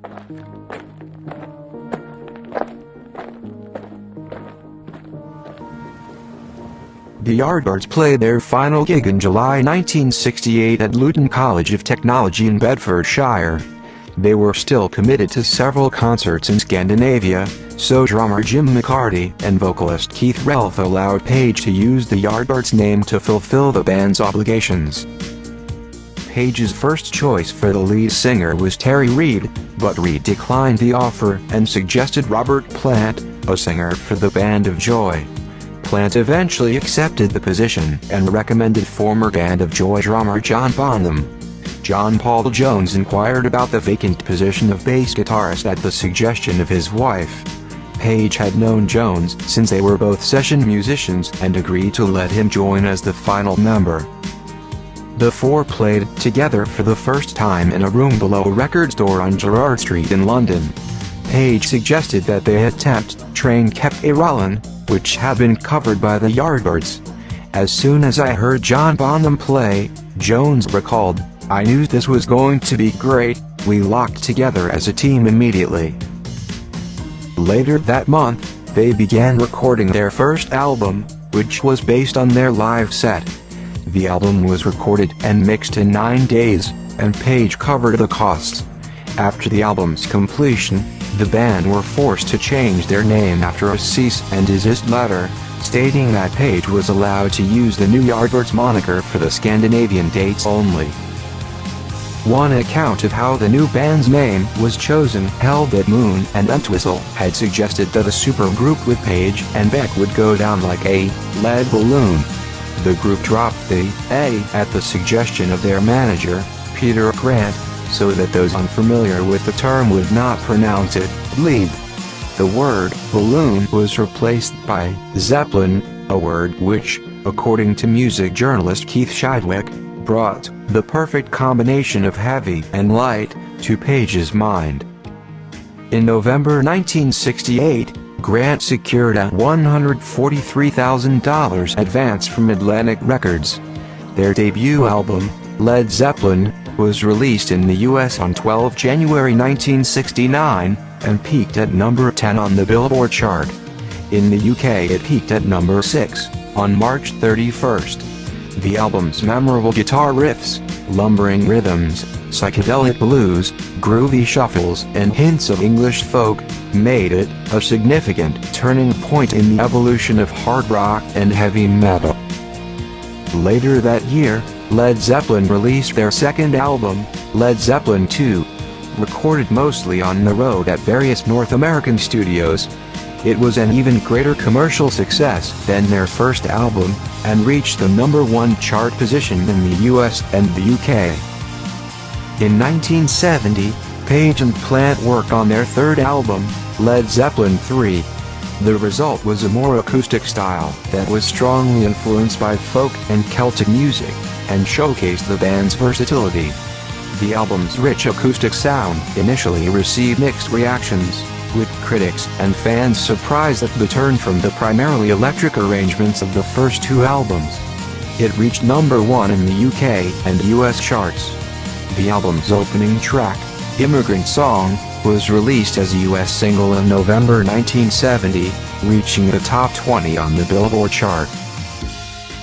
The Yardbirds played their final gig in July 1968 at Luton College of Technology in Bedfordshire. They were still committed to several concerts in Scandinavia, so drummer Jim McCarty and vocalist Keith Relf allowed Page to use the Yardbirds name to fulfill the band's obligations. Page's first choice for the lead singer was Terry Reid, but Reid declined the offer and suggested Robert Plant, a singer for the Band of Joy. Plant eventually accepted the position and recommended former Band of Joy drummer John Bonham. John Paul Jones inquired about the vacant position of bass guitarist at the suggestion of his wife. Page had known Jones since they were both session musicians and agreed to let him join as the final member. The four played together for the first time in a room below a record store on Gerrard Street in London. Page suggested that they attempt Train Kept a Rollin', which had been covered by the Yardbirds. As soon as I heard John Bonham play, Jones recalled, "I knew this was going to be great, we locked together as a team immediately." Later that month, they began recording their first album, which was based on their live set. The album was recorded and mixed in 9 days, and Page covered the costs. After the album's completion, the band were forced to change their name after a cease and desist letter, stating that Page was allowed to use the new Yardbirds moniker for the Scandinavian dates only. One account of how the new band's name was chosen held that Moon and Entwistle had suggested that a supergroup with Page and Beck would go down like a lead balloon. The group dropped the A at the suggestion of their manager, Peter Grant, so that those unfamiliar with the term would not pronounce it lead. The word balloon was replaced by Zeppelin, a word which, according to music journalist Keith Shidwick, brought the perfect combination of heavy and light to Page's mind. In November 1968, Grant secured a $143,000 advance from Atlantic Records. Their debut album, Led Zeppelin, was released in the US on 12 January 1969, and peaked at number 10 on the Billboard chart. In the UK it peaked at number 6, on March 31st. The album's memorable guitar riffs, lumbering rhythms, psychedelic blues, groovy shuffles and hints of English folk, made it a significant turning point in the evolution of hard rock and heavy metal. Later that year, Led Zeppelin released their second album, Led Zeppelin II. Recorded mostly on the road at various North American studios, it was an even greater commercial success than their first album, and reached the #1 chart position in the US and the UK. In 1970, Page and Plant worked on their third album, Led Zeppelin III. The result was a more acoustic style that was strongly influenced by folk and Celtic music, and showcased the band's versatility. The album's rich acoustic sound initially received mixed reactions, with critics and fans surprised at the turn from the primarily electric arrangements of the first two albums. It reached #1 in the UK and US charts. The album's opening track, Immigrant Song, was released as a US single in November 1970, reaching the top 20 on the Billboard chart.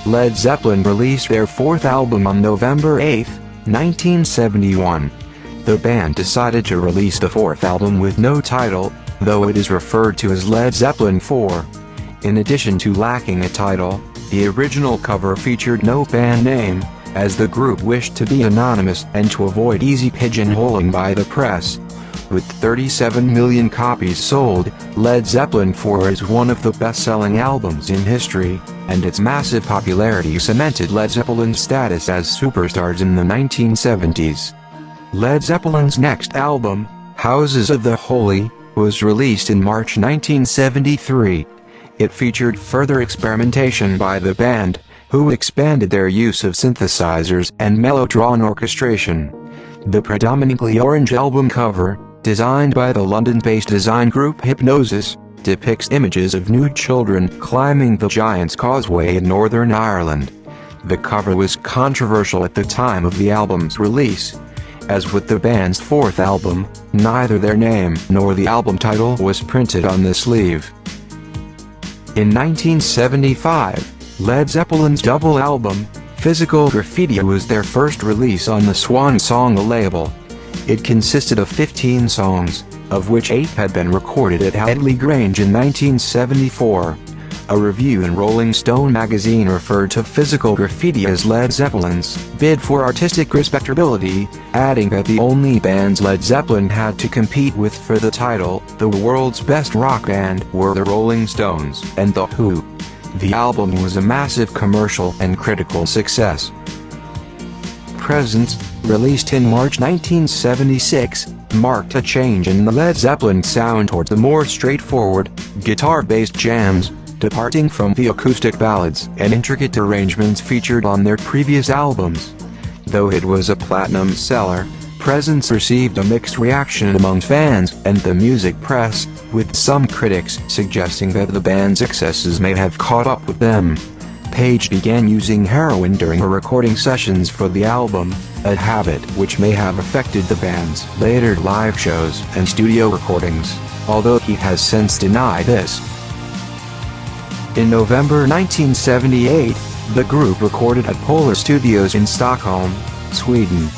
Led Zeppelin released their fourth album on November 8, 1971. The band decided to release the fourth album with no title, though it is referred to as Led Zeppelin IV. In addition to lacking a title, the original cover featured no band name, as the group wished to be anonymous and to avoid easy pigeonholing by the press. With 37 million copies sold, Led Zeppelin IV is one of the best-selling albums in history, and its massive popularity cemented Led Zeppelin's status as superstars in the 1970s. Led Zeppelin's next album, Houses of the Holy, was released in March 1973. It featured further experimentation by the band, who expanded their use of synthesizers and mellodrawn orchestration. The predominantly orange album cover, designed by the London-based design group Hypnosis, depicts images of nude children climbing the Giant's Causeway in Northern Ireland. The cover was controversial at the time of the album's release. As with the band's fourth album, Neither their name nor the album title was printed on the sleeve. In 1975, Led Zeppelin's double album, Physical Graffiti, was their first release on the Swan Song label. It consisted of 15 songs, of which 8 had been recorded at Hadley Grange in 1974. A review in Rolling Stone magazine referred to Physical Graffiti as Led Zeppelin's bid for artistic respectability, adding that the only bands Led Zeppelin had to compete with for the title, the world's best rock band, were the Rolling Stones and The Who. The album was a massive commercial and critical success. Presence, released in March 1976, marked a change in the Led Zeppelin sound towards the more straightforward, guitar-based jams, departing from the acoustic ballads and intricate arrangements featured on their previous albums. Though it was a platinum seller, Presence received a mixed reaction among fans and the music press, with some critics suggesting that the band's excesses may have caught up with them. Page began using heroin during her recording sessions for the album, a habit which may have affected the band's later live shows and studio recordings, although he has since denied this. In November 1978, the group recorded at Polar Studios in Stockholm, Sweden.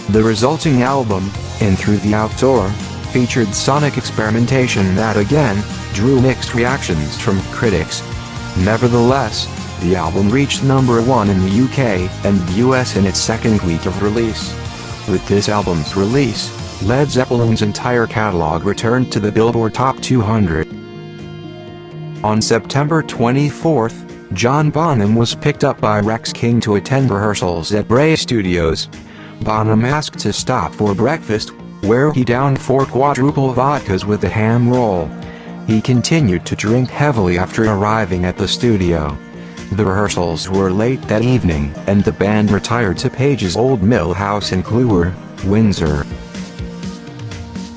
The resulting album, In Through the Outdoor, featured sonic experimentation that again drew mixed reactions from critics. Nevertheless, the album reached number 1 in the UK and the US in its second week of release. With this album's release, Led Zeppelin's entire catalog returned to the Billboard Top 200. On September 24, John Bonham was picked up by Rex King to attend rehearsals at Bray Studios. Bonham asked to stop for breakfast, where he downed 4 quadruple vodkas with a ham roll. He continued to drink heavily after arriving at the studio. The rehearsals were late that evening, and the band retired to Page's old mill house in Clewer, Windsor.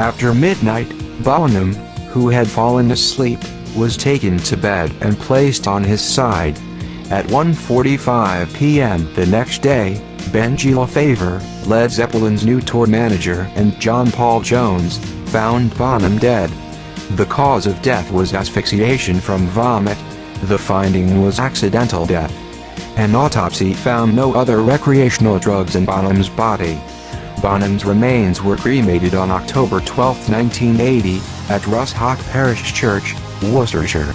After midnight, Bonham, who had fallen asleep, was taken to bed and placed on his side. At 1:45 p.m. the next day, Benji LaFavor, Led Zeppelin's new tour manager, and John Paul Jones found Bonham dead. The cause of death was asphyxiation from vomit. The finding was accidental death. An autopsy found no other recreational drugs in Bonham's body. Bonham's remains were cremated on October 12, 1980, at Rushock Parish Church, Worcestershire.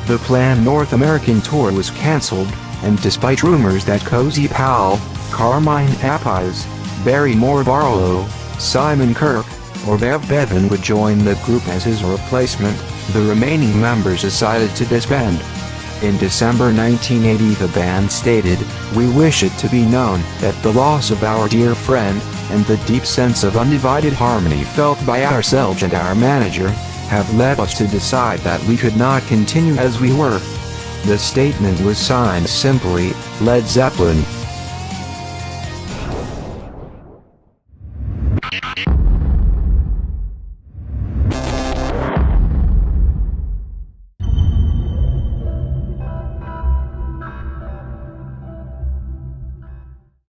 The planned North American tour was cancelled, and despite rumors that Cozy Powell, Carmine Appice, Barrymore Barlow, Simon Kirk, or Bev Bevan would join the group as his replacement, the remaining members decided to disband. In December 1980 the band stated, "We wish it to be known that the loss of our dear friend, and the deep sense of undivided harmony felt by ourselves and our manager, have led us to decide that we could not continue as we were." The statement was signed simply, Led Zeppelin.